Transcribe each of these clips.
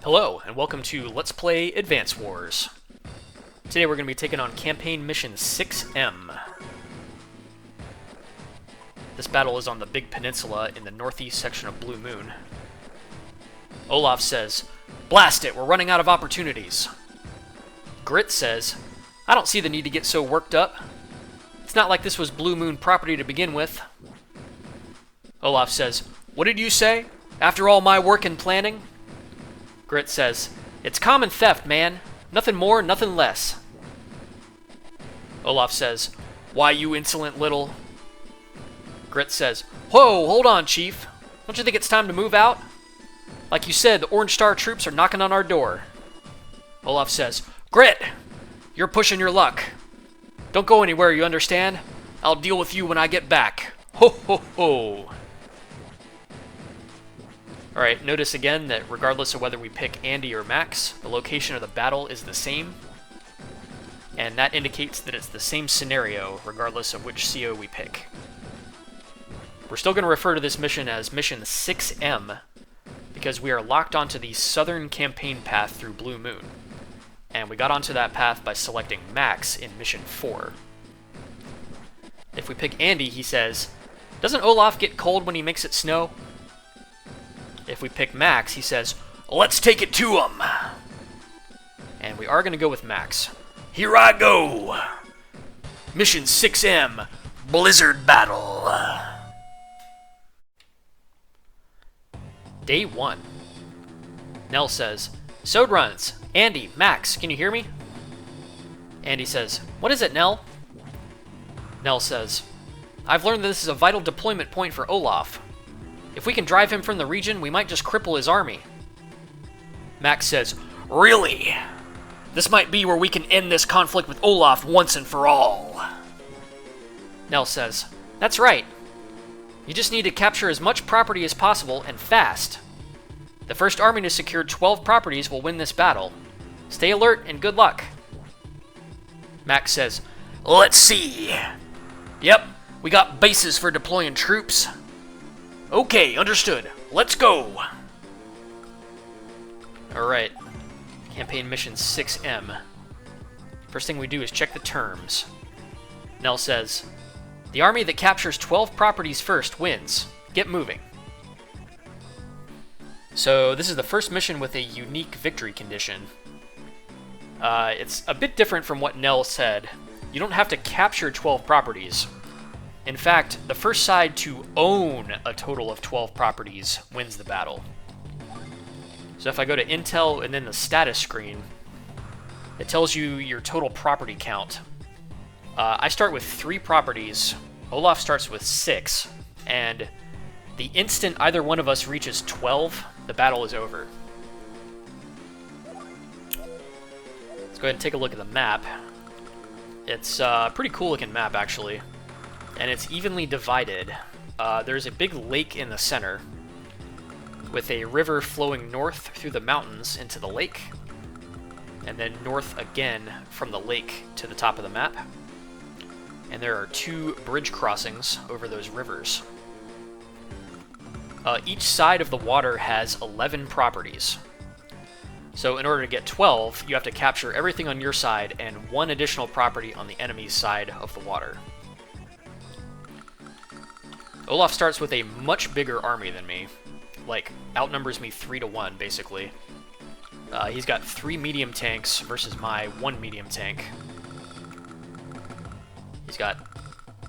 Hello, and welcome to Let's Play Advance Wars. Today we're going to be taking on Campaign Mission 6M. This battle is on the Big Peninsula in the northeast section of Blue Moon. Olaf says, "Blast it, we're running out of opportunities." Grit says, "I don't see the need to get so worked up. It's not like this was Blue Moon property to begin with." Olaf says, "What did you say? After all my work and planning?" Grit says, "It's common theft, man. Nothing more, nothing less." Olaf says, "Why, you insolent little..." Grit says, "Whoa, hold on, Chief. Don't you think it's time to move out? Like you said, the Orange Star troops are knocking on our door." Olaf says, "Grit, you're pushing your luck. Don't go anywhere, you understand? I'll deal with you when I get back. Ho, ho, ho." Alright, notice again that regardless of whether we pick Andy or Max, the location of the battle is the same. And that indicates that it's the same scenario, regardless of which CO we pick. We're still going to refer to this mission as Mission 6M, because we are locked onto the southern campaign path through Blue Moon. And we got onto that path by selecting Max in Mission 4. If we pick Andy, he says, "Doesn't Olaf get cold when he makes it snow?" If we pick Max, he says, "Let's take it to him." And we are going to go with Max. Here I go! Mission 6M, Blizzard Battle. Day 1. Nell says, "Sode runs. Andy, Max, can you hear me?" Andy says, "What is it, Nell?" Nell says, "I've learned that this is a vital deployment point for Olaf. If we can drive him from the region, we might just cripple his army." Max says, "Really? This might be where we can end this conflict with Olaf once and for all." Nell says, "That's right. You just need to capture as much property as possible, and fast. The first army to secure 12 properties will win this battle. Stay alert and good luck." Max says, "Let's see. Yep, we got bases for deploying troops. Okay, understood. Let's go." Alright. Campaign Mission 6M. First thing we do is check the terms. Nell says, "The army that captures 12 properties first wins. Get moving." So this is the first mission with a unique victory condition. It's a bit different from what Nell said. You don't have to capture 12 properties. In fact, the first side to own a total of 12 properties wins the battle. So if I go to Intel and then the status screen, it tells you your total property count. I start with 3 properties, Olaf starts with 6, and the instant either one of us reaches 12, the battle is over. Let's go ahead and take a look at the map. It's a pretty cool looking map, actually. And it's evenly divided. There's a big lake in the center, with a river flowing north through the mountains into the lake, and then north again from the lake to the top of the map. And there are 2 bridge crossings over those rivers. Each side of the water has 11 properties. So in order to get 12, you have to capture everything on your side and 1 additional property on the enemy's side of the water. Olaf starts with a much bigger army than me. Like, outnumbers me 3-1, basically. He's got 3 medium tanks versus my 1 medium tank. He's got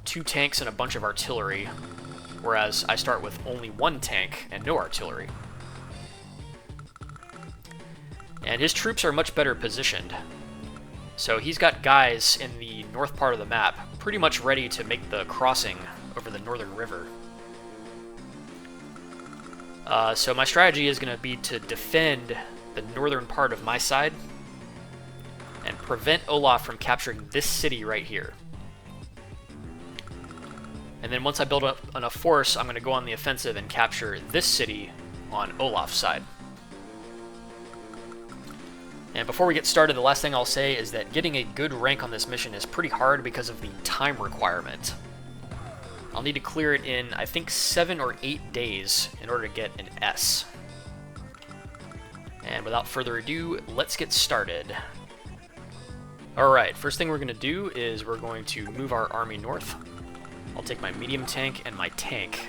2 tanks and a bunch of artillery, whereas I start with only 1 tank and no artillery. And his troops are much better positioned. So he's got guys in the north part of the map pretty much ready to make the crossing over the northern river. So my strategy is going to be to defend the northern part of my side and prevent Olaf from capturing this city right here. And then once I build up enough force, I'm going to go on the offensive and capture this city on Olaf's side. And before we get started, the last thing I'll say is that getting a good rank on this mission is pretty hard because of the time requirement. I'll need to clear it in, I think, 7 or 8 days in order to get an S. And without further ado, let's get started. Alright, first thing we're going to do is we're going to move our army north. I'll take my medium tank and my tank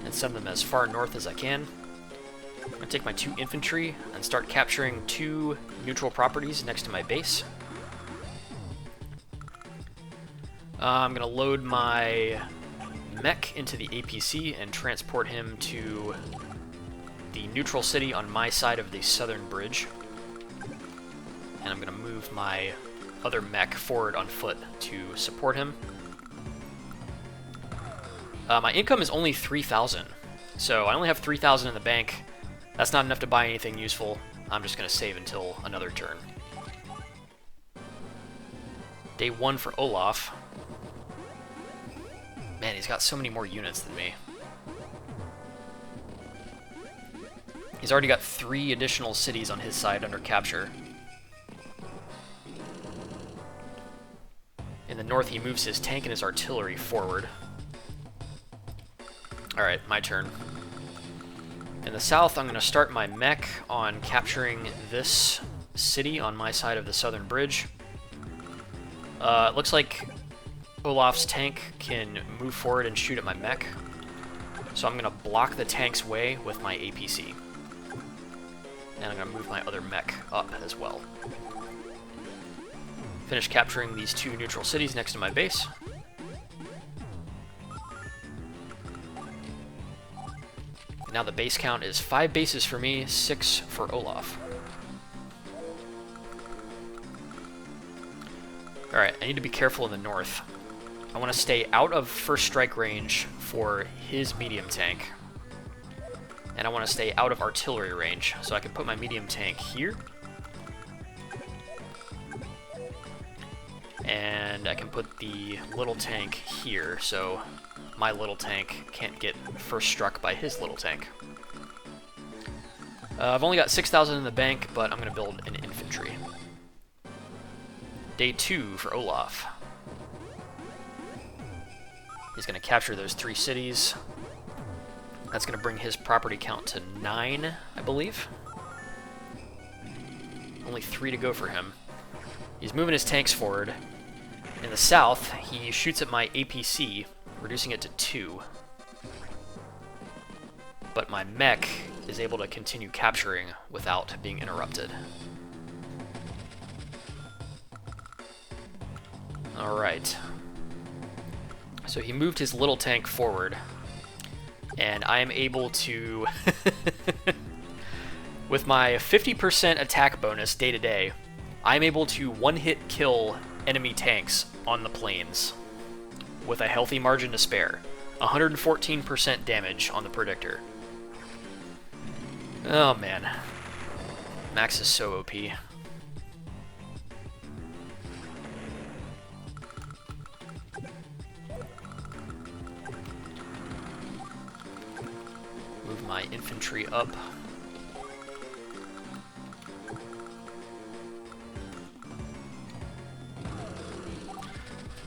and send them as far north as I can. I'm going to take my 2 infantry and start capturing 2 neutral properties next to my base. I'm going to load my mech into the APC and transport him to the neutral city on my side of the southern bridge. And I'm going to move my other mech forward on foot to support him. My income is only 3,000, so I only have 3,000 in the bank. That's not enough to buy anything useful. I'm just going to save until another turn. Day 1 for Olaf. Man, he's got so many more units than me. He's already got 3 additional cities on his side under capture. In the north, he moves his tank and his artillery forward. Alright, my turn. In the south, I'm going to start my mech on capturing this city on my side of the southern bridge. It looks like Olaf's tank can move forward and shoot at my mech. So I'm going to block the tank's way with my APC. And I'm going to move my other mech up as well. Finish capturing these 2 neutral cities next to my base. Now the base count is 5 bases for me, 6 for Olaf. Alright, I need to be careful in the north. I want to stay out of first strike range for his medium tank. And I want to stay out of artillery range, so I can put my medium tank here. And I can put the little tank here, so my little tank can't get first struck by his little tank. I've only got 6,000 in the bank, but I'm going to build an infantry. Day 2 for Olaf. He's going to capture those 3 cities. That's going to bring his property count to 9, I believe. Only 3 to go for him. He's moving his tanks forward. In the south, he shoots at my APC, reducing it to 2. But my mech is able to continue capturing without being interrupted. Alright. So he moved his little tank forward, and I am able to, with my 50% attack bonus day to day, I'm able to one-hit kill enemy tanks on the plains with a healthy margin to spare. 114% damage on the predictor. Oh man. Max is so OP. Move my infantry up.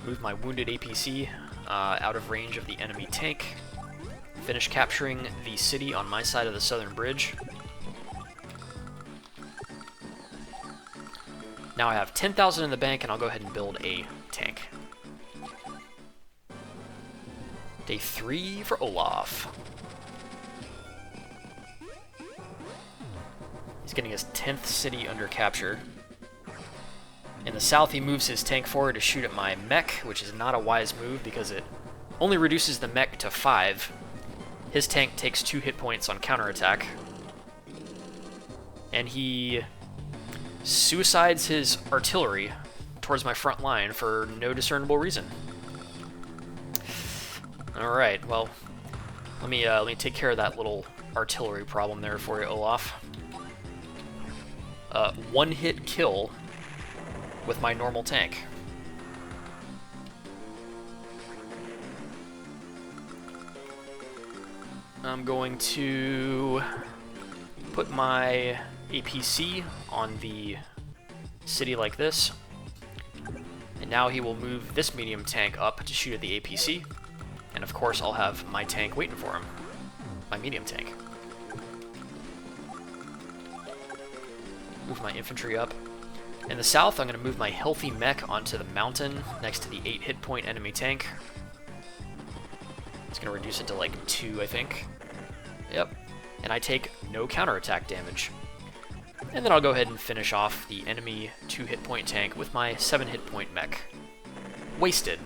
Move my wounded APC out of range of the enemy tank. Finish capturing the city on my side of the southern bridge. Now I have 10,000 in the bank, and I'll go ahead and build a tank. Day 3 for Olaf. He's getting his 10th city under capture. In the south, he moves his tank forward to shoot at my mech, which is not a wise move because it only reduces the mech to 5. His tank takes 2 hit points on counterattack. And he suicides his artillery towards my front line for no discernible reason. Alright, well, let me take care of that little artillery problem there for you, Olaf. One-hit kill with my normal tank. I'm going to put my APC on the city like this. And now he will move this medium tank up to shoot at the APC. And of course I'll have my tank waiting for him. My medium tank. Move my infantry up. In the south, I'm going to move my healthy mech onto the mountain next to the 8 hit point enemy tank. It's going to reduce it to like 2, I think. Yep. And I take no counterattack damage. And then I'll go ahead and finish off the enemy 2 hit point tank with my 7 hit point mech. Wasted.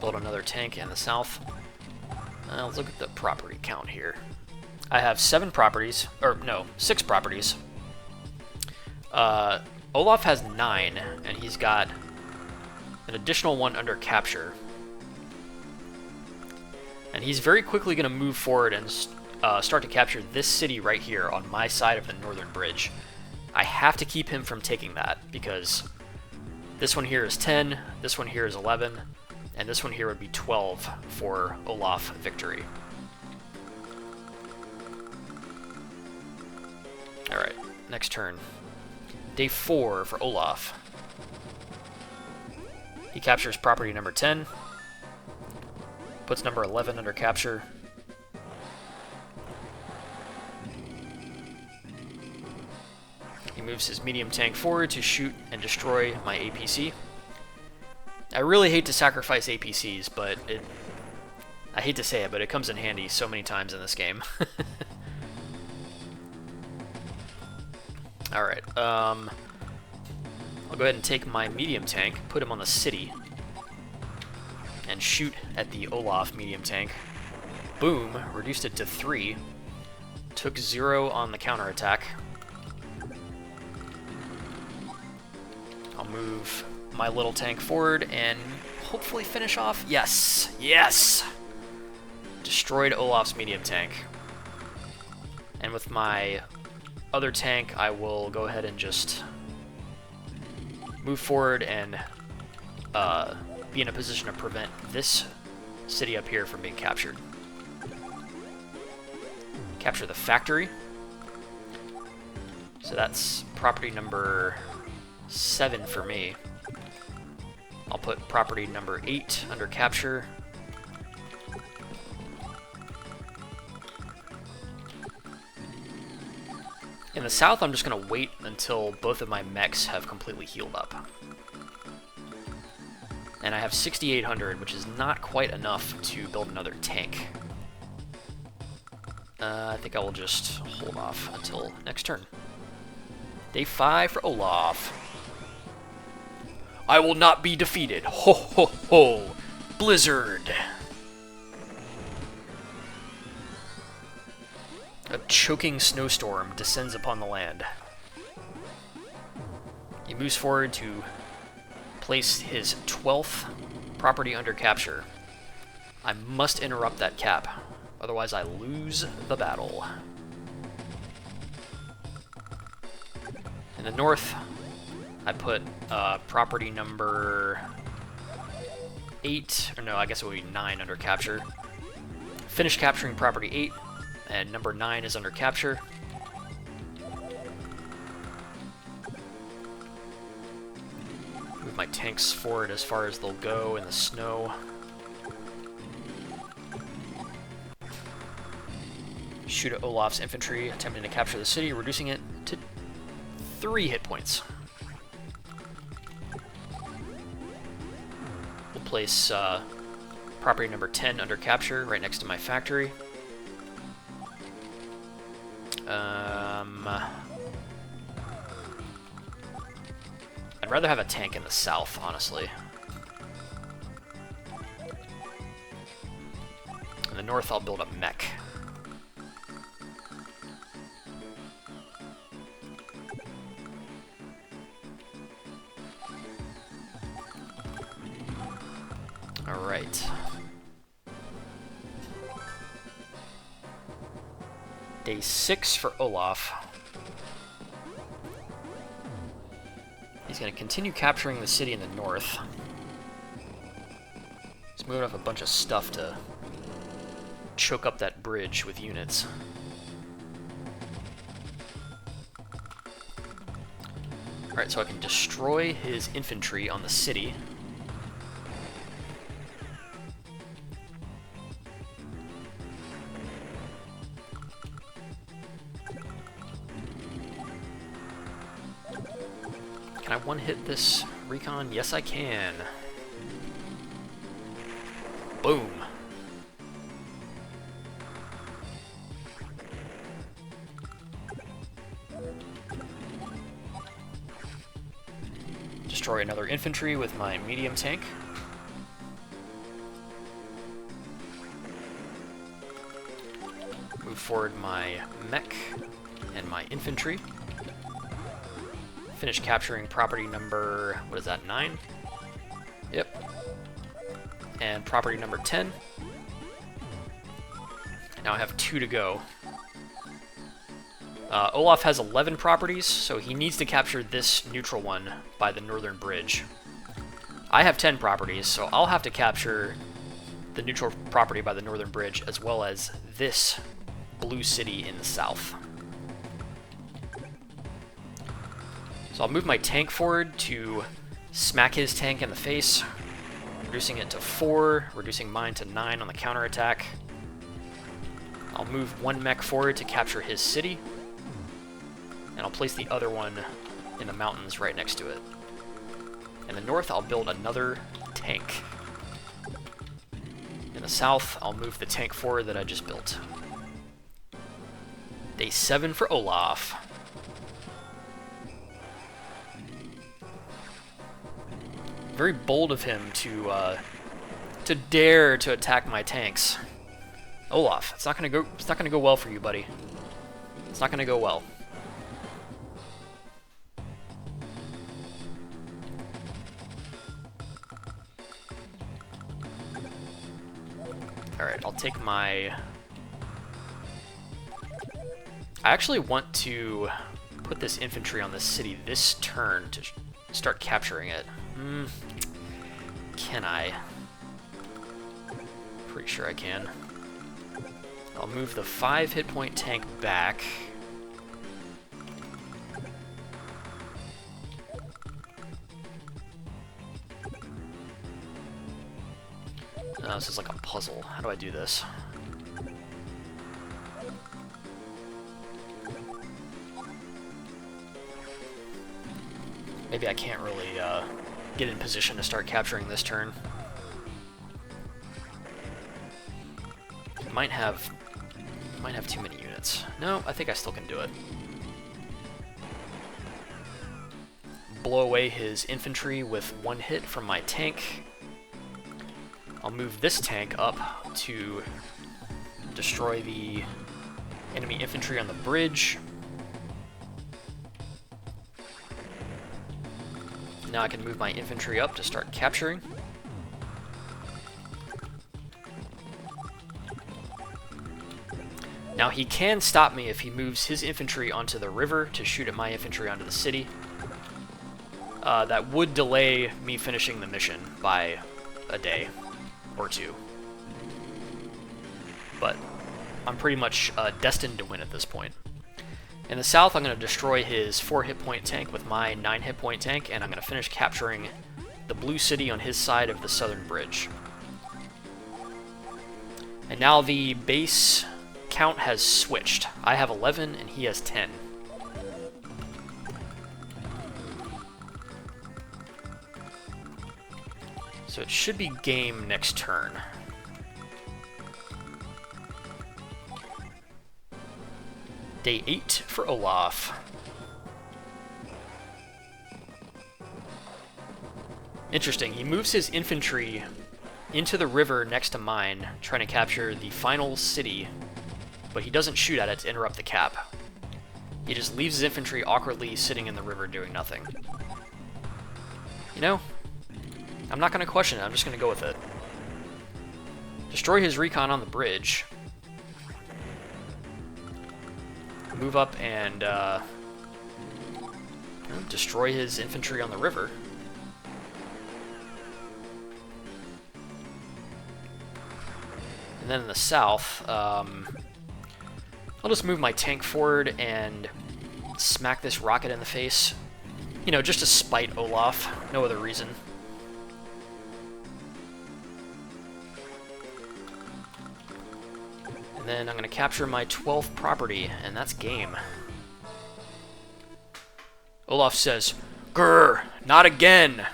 Build another tank in the south. Let's look at the property count here. I have 7 properties, or no, 6 properties. Olaf has 9, and he's got an additional 1 under capture. And he's very quickly going to move forward and start to capture this city right here on my side of the northern bridge. I have to keep him from taking that, because this one here is 10, this one here is 11, and this one here would be 12 for Olaf victory. Alright, next turn. Day 4 for Olaf. He captures property number 10, puts number 11 under capture. He moves his medium tank forward to shoot and destroy my APC. I really hate to sacrifice APCs, but I hate to say it, but it comes in handy so many times in this game. Alright, I'll go ahead and take my medium tank, put him on the city, and shoot at the Olaf medium tank. Boom, reduced it to 3. Took 0 on the counterattack. I'll move my little tank forward and hopefully finish off. Yes! Yes! Destroyed Olaf's medium tank. And with my other tank, I will go ahead and just move forward and be in a position to prevent this city up here from being captured. Capture the factory. So that's property number 7 for me. I'll put property number 8 under capture. In the south, I'm just going to wait until both of my mechs have completely healed up. And I have 6,800, which is not quite enough to build another tank. I think I will just hold off until next turn. Day 5 for Olaf. I will not be defeated. Ho ho ho! Blizzard! A choking snowstorm descends upon the land. He moves forward to place his 12th property under capture. I must interrupt that cap, otherwise I lose the battle. In the north, I put property number 8, or no, I guess it would be 9 under capture. Finish capturing property 8, and number 9 is under capture. Move my tanks forward as far as they'll go in the snow. Shoot at Olaf's infantry, attempting to capture the city, reducing it to 3 hit points. We'll place property number 10 under capture right next to my factory. I'd rather have a tank in the south, honestly. In the north, I'll build a mech. Alright. Day 6 for Olaf. He's going to continue capturing the city in the north. He's moving up a bunch of stuff to choke up that bridge with units. Alright, so I can destroy his infantry on the city. Can I one-hit this recon? Yes, I can. Boom. Destroy another infantry with my medium tank. Move forward my mech and my infantry. Finish capturing property number, what is that, 9? Yep. And property number 10. Now I have 2 to go. Olaf has 11 properties, so he needs to capture this neutral one by the northern bridge. I have 10 properties, so I'll have to capture the neutral property by the northern bridge, as well as this blue city in the south. So I'll move my tank forward to smack his tank in the face, reducing it to 4, reducing mine to 9 on the counterattack. I'll move one mech forward to capture his city, and I'll place the other one in the mountains right next to it. In the north, I'll build another tank. In the south, I'll move the tank forward that I just built. Day 7 for Olaf. Very bold of him to dare to attack my tanks. Olaf, it's not gonna go well for you, buddy. It's not gonna go well. Alright, I'll take my... I actually want to put this infantry on this city this turn to start capturing it. Can I? Pretty sure I can. I'll move the 5 hit point tank back. This is like a puzzle. How do I do this? Maybe I can't really get in position to start capturing this turn. Might have too many units. No, I think I still can do it. Blow away his infantry with 1 hit from my tank. I'll move this tank up to destroy the enemy infantry on the bridge. Now I can move my infantry up to start capturing. Now he can stop me if he moves his infantry onto the river to shoot at my infantry onto the city. That would delay me finishing the mission by a day or 2. But I'm pretty much destined to win at this point. In the south, I'm going to destroy his 4 hit point tank with my 9 hit point tank, and I'm going to finish capturing the blue city on his side of the southern bridge. And now the base count has switched. I have 11 and he has 10. So it should be game next turn. Day 8 for Olaf. Interesting, he moves his infantry into the river next to mine, trying to capture the final city, but he doesn't shoot at it to interrupt the cap. He just leaves his infantry awkwardly sitting in the river doing nothing. You know, I'm not going to question it, I'm just going to go with it. Destroy his recon on the bridge. Move up and destroy his infantry on the river. And then in the south, I'll just move my tank forward and smack this rocket in the face You know, just to spite Olaf. No other reason. And then I'm going to capture my 12th property, and that's game. Olaf says, "Grr, not again.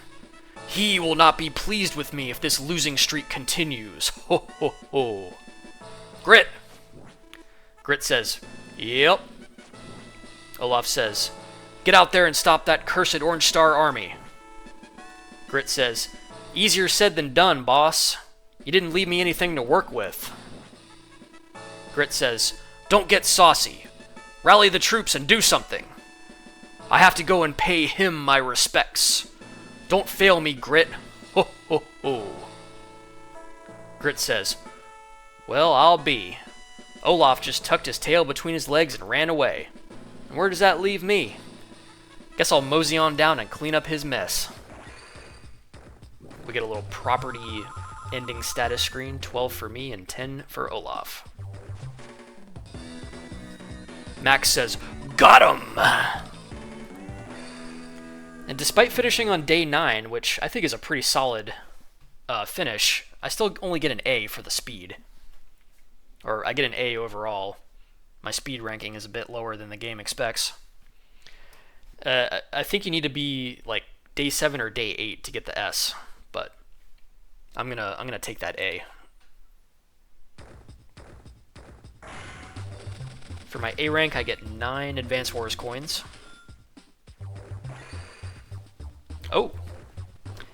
He will not be pleased with me if this losing streak continues. Ho ho ho." Grit! Grit says, "Yep." Olaf says, "Get out there and stop that cursed Orange Star army." Grit says, "Easier said than done, boss. You didn't leave me anything to work with." Grit says, "Don't get saucy. Rally the troops and do something. I have to go and pay him my respects. Don't fail me, Grit. Ho ho ho." Grit says, "Well, I'll be." Olaf just tucked his tail between his legs and ran away. And where does that leave me? Guess I'll mosey on down and clean up his mess. We get a little property ending status screen, 12 for me and 10 for Olaf. Max says, "Got him!" And despite finishing on day 9, which I think is a pretty solid finish, I still only get an A for the speed. Or I get an A overall. My speed ranking is a bit lower than the game expects. I think you need to be like day 7 or day 8 to get the S, but I'm gonna take that A. For my A rank, I get 9 Advance Wars coins. Oh,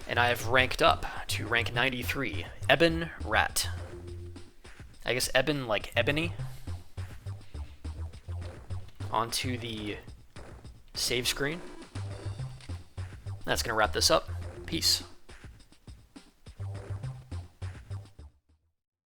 and I have ranked up to rank 93, Ebon Rat. I guess Ebon like ebony. Onto the save screen. That's going to wrap this up. Peace.